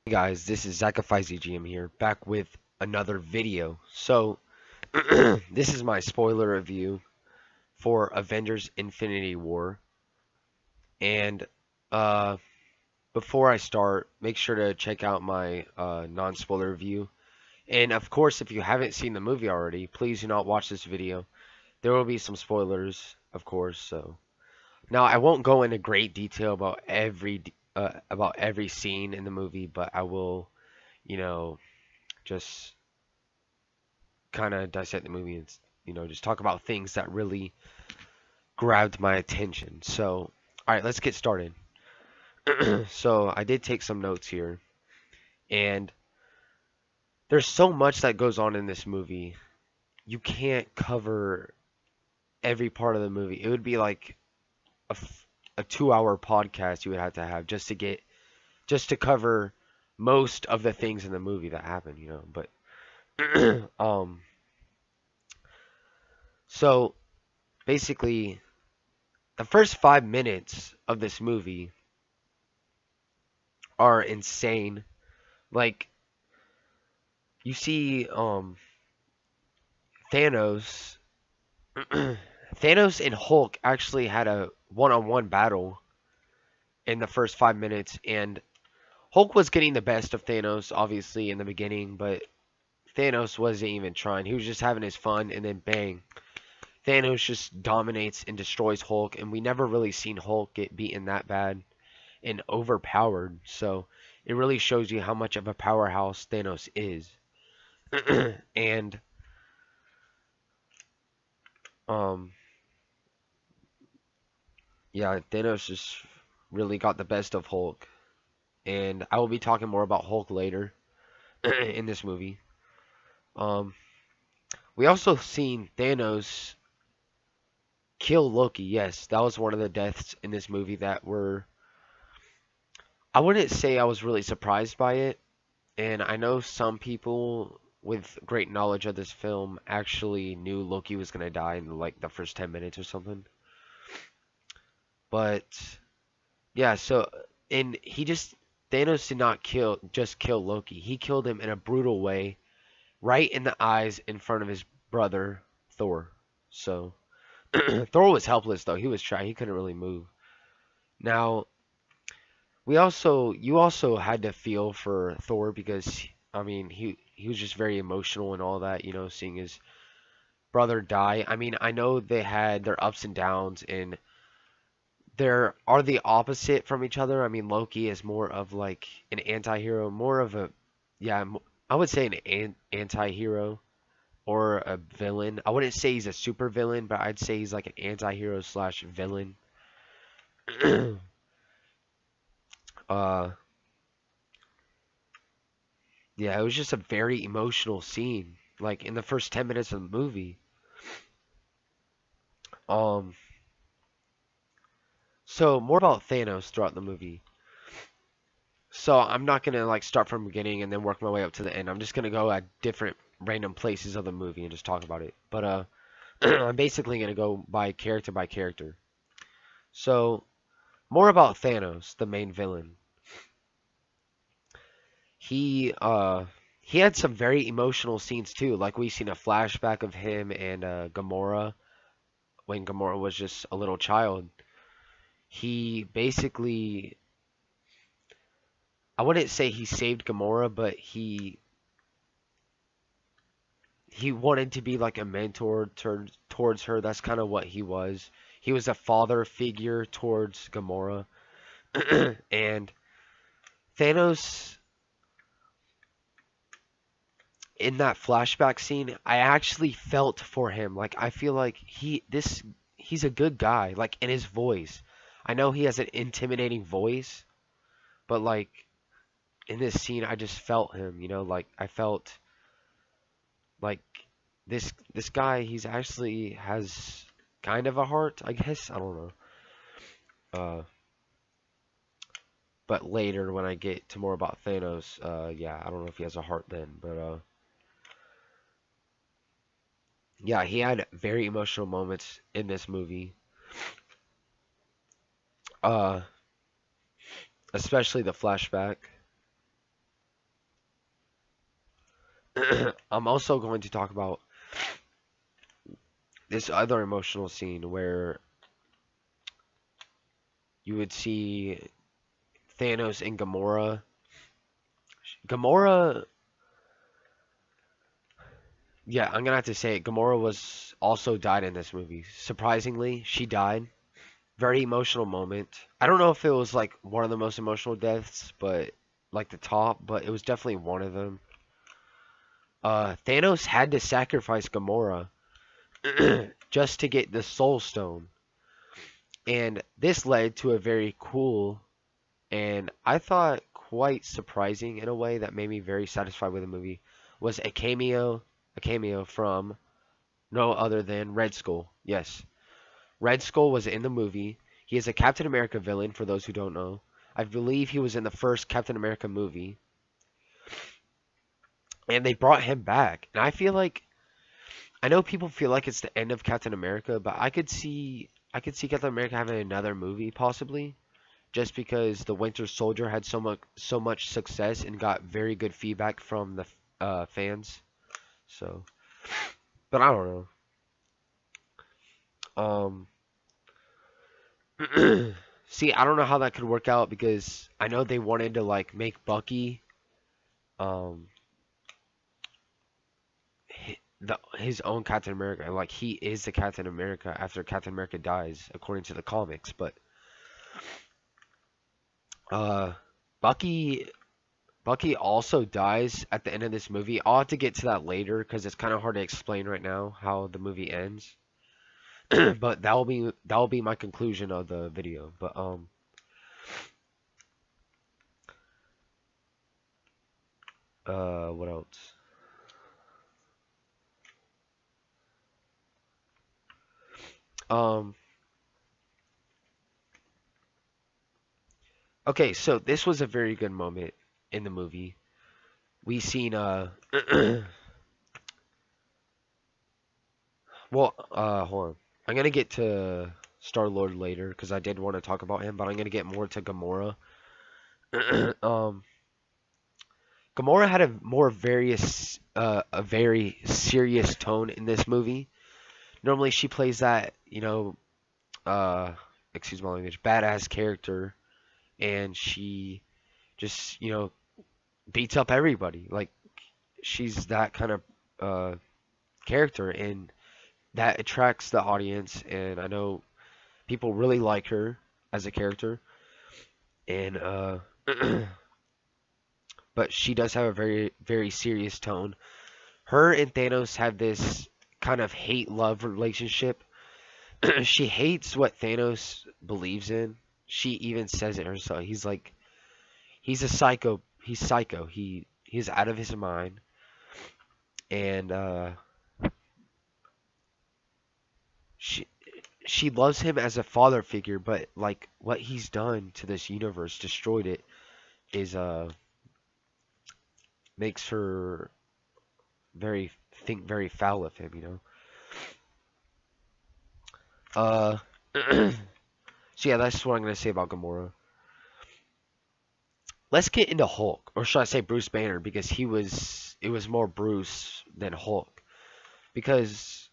Hey guys, this is ZachifyZGM here, back with another video. This is my spoiler review for Avengers Infinity War. And, uh, before I start, make sure to check out my, non-spoiler review. And of course, if you haven't seen the movie already, please do not watch this video. There will be some spoilers, of course, so. Now, I won't go into great detail about every scene in the movie, but I will, just kind of dissect the movie and just talk about things that really grabbed my attention. So, all right, let's get started. So, I did take some notes here, and there's so much that goes on in this movie. You can't cover every part of the movie. It would be like a 2-hour podcast you would have to have just to cover most of the things in the movie that happen. But so basically the first 5 minutes of this movie are insane. Like, you see Thanos Thanos and Hulk actually had a one-on-one battle in the first 5 minutes, and Hulk was getting the best of Thanos obviously in the beginning, but Thanos wasn't even trying. He was just having his fun, and then bang, Thanos just dominates and destroys Hulk, and we never really seen Hulk get beaten that bad and overpowered. So it really shows you how much of a powerhouse Thanos is. And um yeah, Thanos just really got the best of Hulk. And I will be talking more about Hulk later in this movie. Um we also seen Thanos kill Loki. Yes, that was one of the deaths in this movie that were, I wouldn't say I was really surprised by it. And I know some people with great knowledge of this film actually knew Loki was gonna die in like the first 10 minutes or something. But yeah, so and he just Thanos did not kill Loki. He killed him in a brutal way, right in the eyes in front of his brother Thor. So Thor was helpless though. He was trying. He couldn't really move. Now, you also had to feel for Thor because I mean, he was just very emotional and all that, seeing his brother die. I mean, I know they had their ups and downs and they are the opposite from each other. I mean, Loki is more of like an anti-hero, more of a, yeah, I would say an anti-hero or a villain. I wouldn't say he's a super villain, but I'd say he's like an anti-hero slash villain. uh, yeah, it was just a very emotional scene, like in the first 10 minutes of the movie. Um, so more about Thanos throughout the movie. So I'm not gonna like start from the beginning and then work my way up to the end. I'm just gonna go at different random places of the movie and just talk about it. But I'm basically gonna go by character. So more about Thanos, the main villain. He had some very emotional scenes too. Like we seen a flashback of him and Gamora when Gamora was just a little child. He basically, I wouldn't say he saved Gamora, but he wanted to be like a mentor towards her. That's kind of what he was. He was a father figure towards Gamora. And Thanos, in that flashback scene, I actually felt for him. Like I feel like he's a good guy. Like in his voice, I know he has an intimidating voice, but like in this scene, I just felt him. Like I felt like this guy. He's actually has kind of a heart, I guess. I don't know. Uh, but later when I get to more about Thanos, yeah, I don't know if he has a heart then, but yeah, he had very emotional moments in this movie. Uh, Especially the flashback. I'm also going to talk about this other emotional scene where you would see Thanos and Gamora. Gamora, yeah, I'm gonna have to say it. Gamora was also died in this movie. Surprisingly, she died. Very emotional moment. I don't know if it was like one of the most emotional deaths, but like the top, but it was definitely one of them. Thanos had to sacrifice Gamora just to get the Soul Stone, and this led to a very cool and I thought quite surprising in a way that made me very satisfied with the movie was a cameo from no other than Red Skull. Yes, Red Skull was in the movie. He is a Captain America villain for those who don't know. I believe he was in the first Captain America movie, and they brought him back. And I feel like I know people feel like it's the end of Captain America, but I could see Captain America having another movie possibly, just because the Winter Soldier had so much success and got very good feedback from the fans. So, but I don't know. See, I don't know how that could work out because I know they wanted to like make Bucky um his own Captain America. Like he is the Captain America after Captain America dies, according to the comics. But uh, Bucky Bucky also dies at the end of this movie. I'll have to get to that later because it's kind of hard to explain right now how the movie ends. But that will be my conclusion of the video. But what else? Um okay, so this was a very good moment in the movie. We seen well, hold on. I'm gonna get to Star Lord later because I did want to talk about him, but I'm gonna get more to Gamora. um, Gamora had a very serious tone in this movie. Normally, she plays that, uh, excuse my language, badass character, and she just, beats up everybody. Like she's that kind of character, and that attracts the audience. And I know people really like her as a character, and but she does have a very very serious tone. Her and Thanos have this kind of hate love relationship. She hates what Thanos believes in. She even says it herself. He's like he's a psycho. He's psycho. He's out of his mind, and she she loves him as a father figure, but like what he's done to this universe, destroyed it, is makes her very foul of him, Uh, so yeah, that's what I'm gonna say about Gamora. Let's get into Hulk, or should I say Bruce Banner, because it was more Bruce than Hulk. Because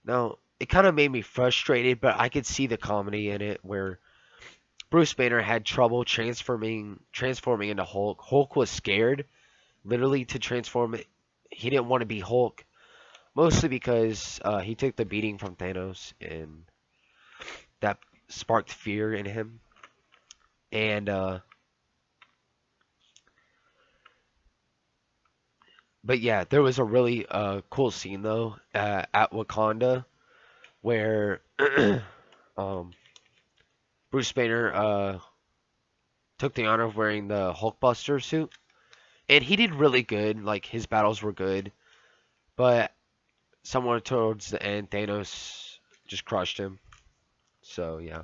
now it kind of made me frustrated, but I could see the comedy in it where Bruce Banner had trouble transforming into Hulk. Hulk was scared, literally, to transform it. He didn't want to be Hulk, mostly because he took the beating from Thanos, and that sparked fear in him. And but yeah, there was a really cool scene though at Wakanda where um, Bruce Banner took the honor of wearing the Hulkbuster suit, and he did really good. Like his battles were good, but somewhere towards the end, Thanos just crushed him. So yeah,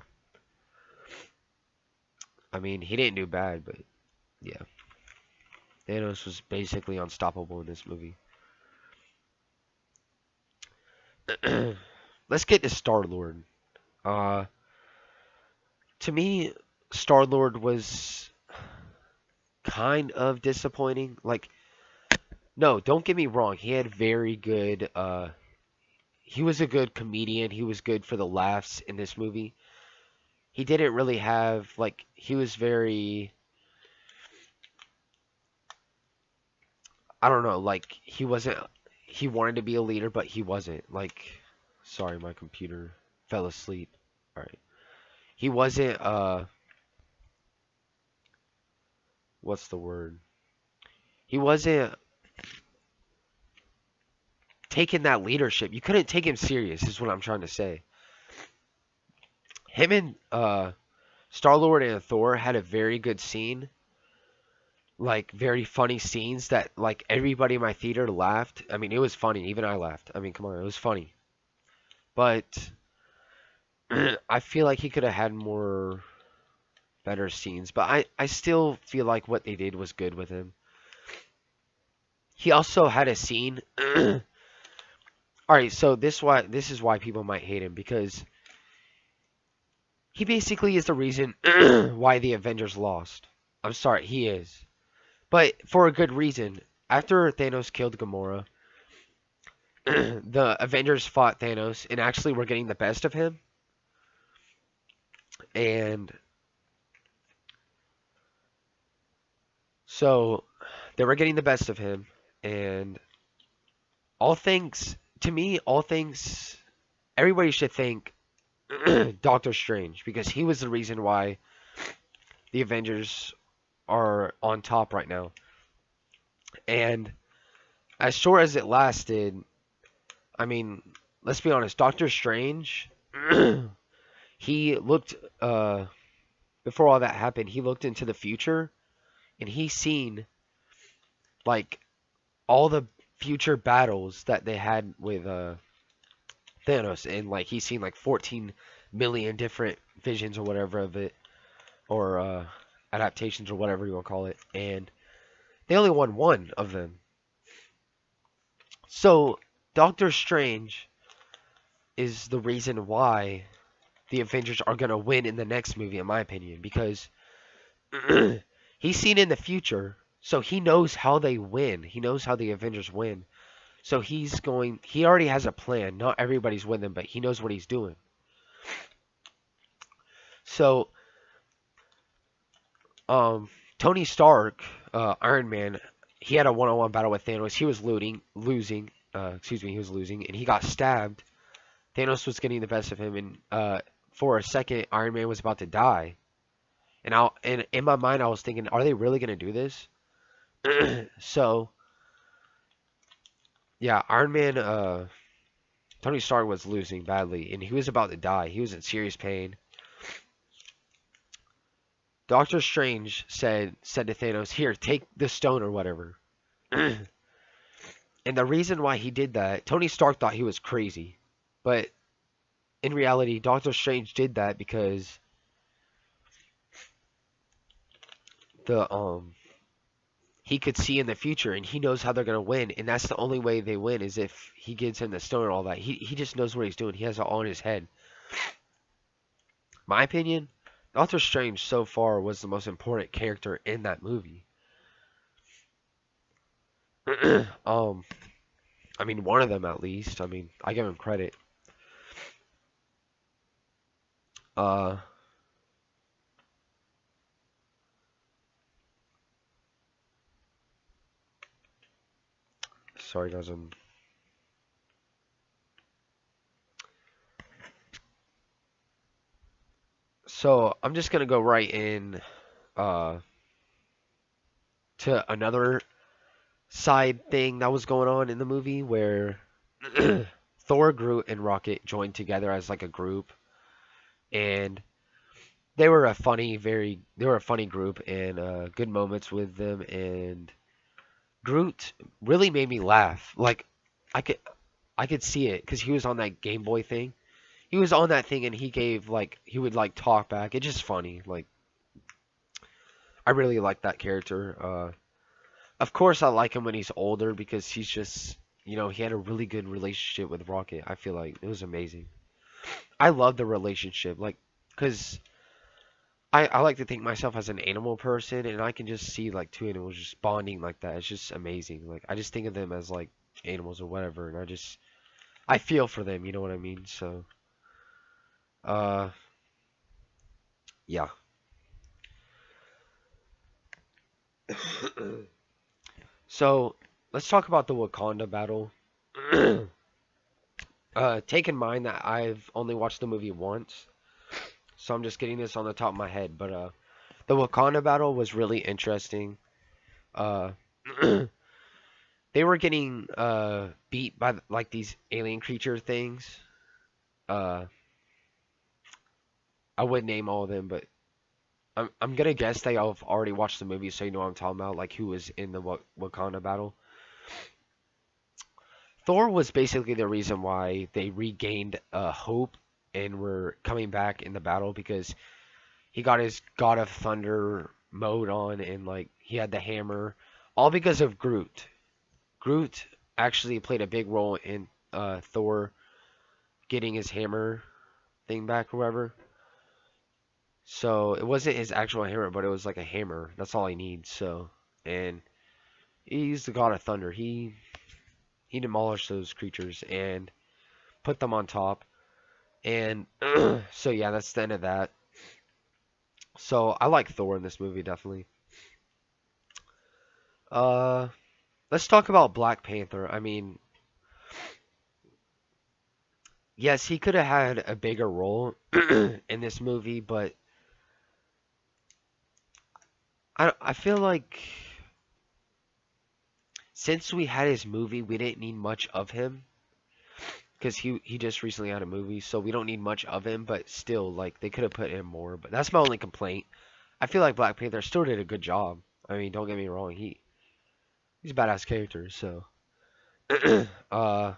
I mean he didn't do bad, but yeah, Thanos was basically unstoppable in this movie. Let's get to Star Lord. Uh, to me, Star Lord was kind of disappointing. Like No, don't get me wrong. He had very good. He was a good comedian. He was good for the laughs in this movie. He didn't really have like he was very. I don't know. Like he wasn't. He wanted to be a leader, but he wasn't. Like, sorry, my computer fell asleep. All right. He wasn't. What's the word? He wasn't taking that leadership. You couldn't take him serious. Is what I'm trying to say. Him and Star-Lord and Thor had a very good scene, like very funny scenes that like everybody in my theater laughed. I mean, it was funny. Even I laughed. I mean, come on, it was funny. But I feel like he could have had more better scenes. But I still feel like what they did was good with him. He also had a scene. All right, so this is why people might hate him because he basically is the reason why the Avengers lost. I'm sorry, he is. But for a good reason. After Thanos killed Gamora, the Avengers fought Thanos and actually were getting the best of him. And so they were getting the best of him. And all things, to me, all things, everybody should thank Doctor Strange because he was the reason why the Avengers are on top right now. And as short as it lasted, I mean, let's be honest, Doctor Strange, he looked, before all that happened, he looked into the future and he seen, like, all the future battles that they had with, Thanos. And, like, he's seen, like, 14 million different visions or whatever of it, or, adaptations or whatever you want to call it. And they only won one of them. So, Doctor Strange is the reason why the Avengers are going to win in the next movie, in my opinion, because he's seen in the future, so he knows how they win. He knows how the Avengers win. So he already has a plan. Not everybody's with him, but he knows what he's doing. So, Tony Stark, Iron Man, he had a one-on-one battle with Thanos. He was losing, he was losing, and he got stabbed. Thanos was getting the best of him, and for a second, Iron Man was about to die. And in my mind, I was thinking, are they really gonna do this? So, yeah, Iron Man, Tony Stark was losing badly, and he was about to die. He was in serious pain. Doctor Strange said to Thanos, "Here, take the stone or whatever." And the reason why he did that, Tony Stark thought he was crazy, but in reality, Doctor Strange did that because the he could see in the future and he knows how they're gonna win, and that's the only way they win is if he gives him the stone and all that. He just knows what he's doing. He has it all in his head. My opinion, Doctor Strange so far was the most important character in that movie. I mean, one of them at least. I mean, I give him credit. Uh, sorry guys, so I'm just gonna go right in, uh, to another side thing that was going on in the movie where Thor, Groot, and Rocket joined together as like a group, and they were a funny group, and good moments with them. And Groot really made me laugh. Like I could I could see it because he was on that Game Boy thing. He was on that thing, and he would like talk back. It's just funny. Like I really like that character. Of course, I like him when he's older because he's just, he had a really good relationship with Rocket. I feel like it was amazing. I love the relationship, like, because I like to think myself as an animal person, and I can just see like two animals just bonding like that. It's just amazing. Like I just think of them as like animals or whatever, and I feel for them. You know what I mean? So, uh, yeah. So let's talk about the Wakanda battle. Take in mind that I've only watched the movie once, so I'm just getting this on the top of my head. But the Wakanda battle was really interesting. Uh, they were getting beat by like these alien creature things. Uh, I would name all of them, but I'm gonna guess they all have already watched the movie, so you know what I'm talking about, like who was in the Wakanda battle. Thor was basically the reason why they regained hope and were coming back in the battle because he got his God of Thunder mode on and like he had the hammer, all because of Groot. Groot actually played a big role in Thor getting his hammer thing back or whatever. So it wasn't his actual hammer, but it was like a hammer. That's all he needs. So and he's the God of Thunder. He demolished those creatures and put them on top. And so yeah, that's the end of that. So I like Thor in this movie definitely. Uh, let's talk about Black Panther. I mean, yes, he could have had a bigger role in this movie, but I feel like since we had his movie, we didn't need much of him because he just recently had a movie, so we don't need much of him. But still, like they could have put in more. But that's my only complaint. I feel like Black Panther still did a good job. I mean, don't get me wrong, he's a badass character. So, uh,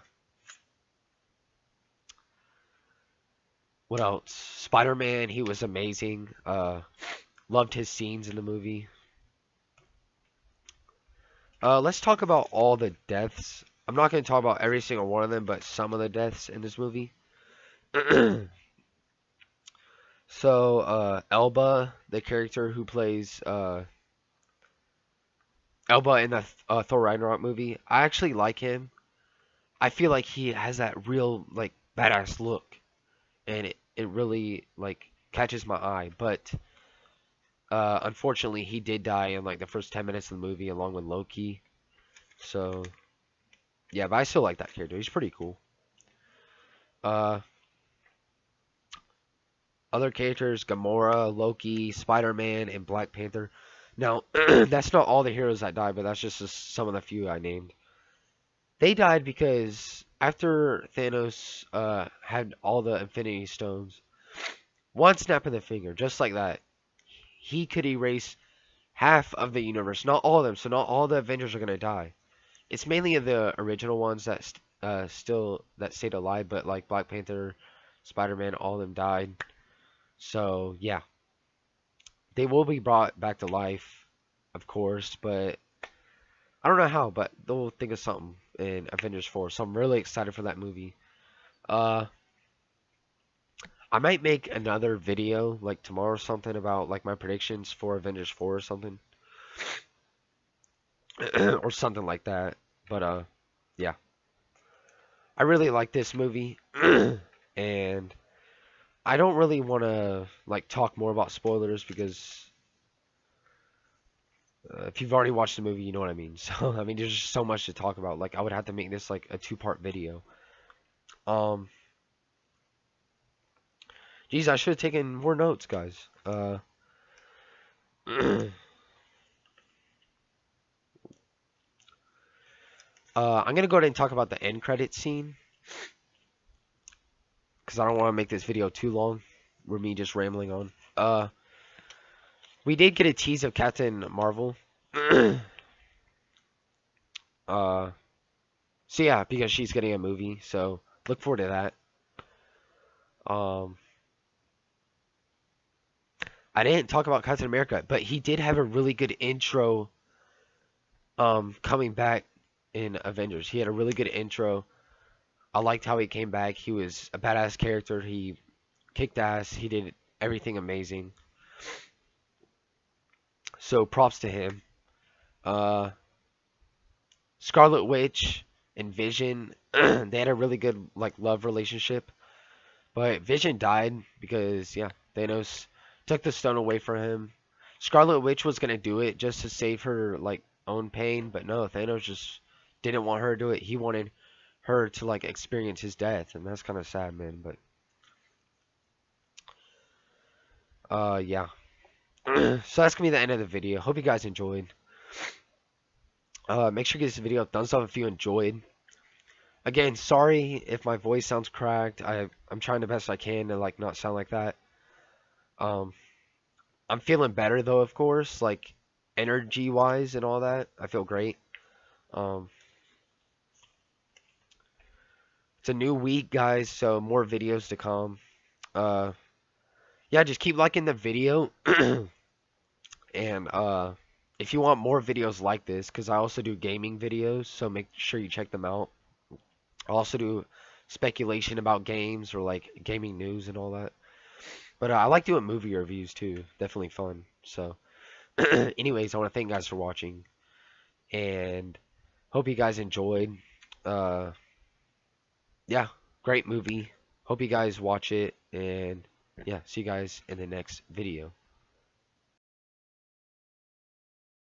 what else? Spider-Man, he was amazing. Loved his scenes in the movie. Let's talk about all the deaths. I'm not going to talk about every single one of them, but some of the deaths in this movie. So, Elba, the character who plays Elba in the Thor Ragnarok movie, I actually like him. I feel like he has that real like badass look, and it really like catches my eye. But unfortunately, he did die in like the first 10 minutes of the movie, along with Loki. So yeah, but I still like that character. He's pretty cool. Uh, Other characters: Gamora, Loki, Spider-Man, and Black Panther. Now, that's not all the heroes that died, but that's just some of the few I named. They died because after Thanos had all the Infinity Stones, one snap of the finger, just like that, he could erase half of the universe. Not all of them, so not all the Avengers are gonna die. It's mainly the original ones that still that stayed alive, but like Black Panther, Spider-Man, all of them died. So yeah, they will be brought back to life, of course, but I don't know how, but they'll think of something in Avengers 4. So I'm really excited for that movie. Uh, I might make another video like tomorrow or something about like my predictions for Avengers 4 or something. Or something like that. But yeah. I really like this movie and I don't really want to like talk more about spoilers because if you've already watched the movie, you know what I mean. So I mean, there's just so much to talk about. Like I would have to make this like a two-part video. Um, Geez, I should have taken more notes, guys. I'm gonna go ahead and talk about the end credit scene because I don't want to make this video too long. With me just rambling on. We did get a tease of Captain Marvel. uh, so yeah, because she's getting a movie, so look forward to that. Um, I didn't talk about Captain America, but he did have a really good intro. Coming back in Avengers, he had a really good intro. I liked how he came back. He was a badass character. He kicked ass. He did everything amazing. So props to him. Uh, Scarlet Witch and Vision, they had a really good like love relationship, but Vision died because yeah, Thanos took the stone away from him. Scarlet Witch was gonna do it just to save her like own pain, but no, Thanos just didn't want her to do it. He wanted her to like experience his death, and that's kind of sad, man. But yeah. So that's gonna be the end of the video. Hope you guys enjoyed. Make sure you give this video a thumbs up if you enjoyed. Again, sorry if my voice sounds cracked. I'm trying the best I can to like not sound like that. Um, I'm feeling better though, of course, like energy wise and all that. I feel great. Um, it's a new week, guys, so more videos to come. Uh, yeah, just keep liking the video, and if you want more videos like this, because I also do gaming videos, so make sure you check them out. I also do speculation about games or like gaming news and all that. But I like doing movie reviews too. Definitely fun. So, anyways, I want to thank you guys for watching and hope you guys enjoyed. Uh, yeah, great movie. Hope you guys watch it and yeah, see you guys in the next video.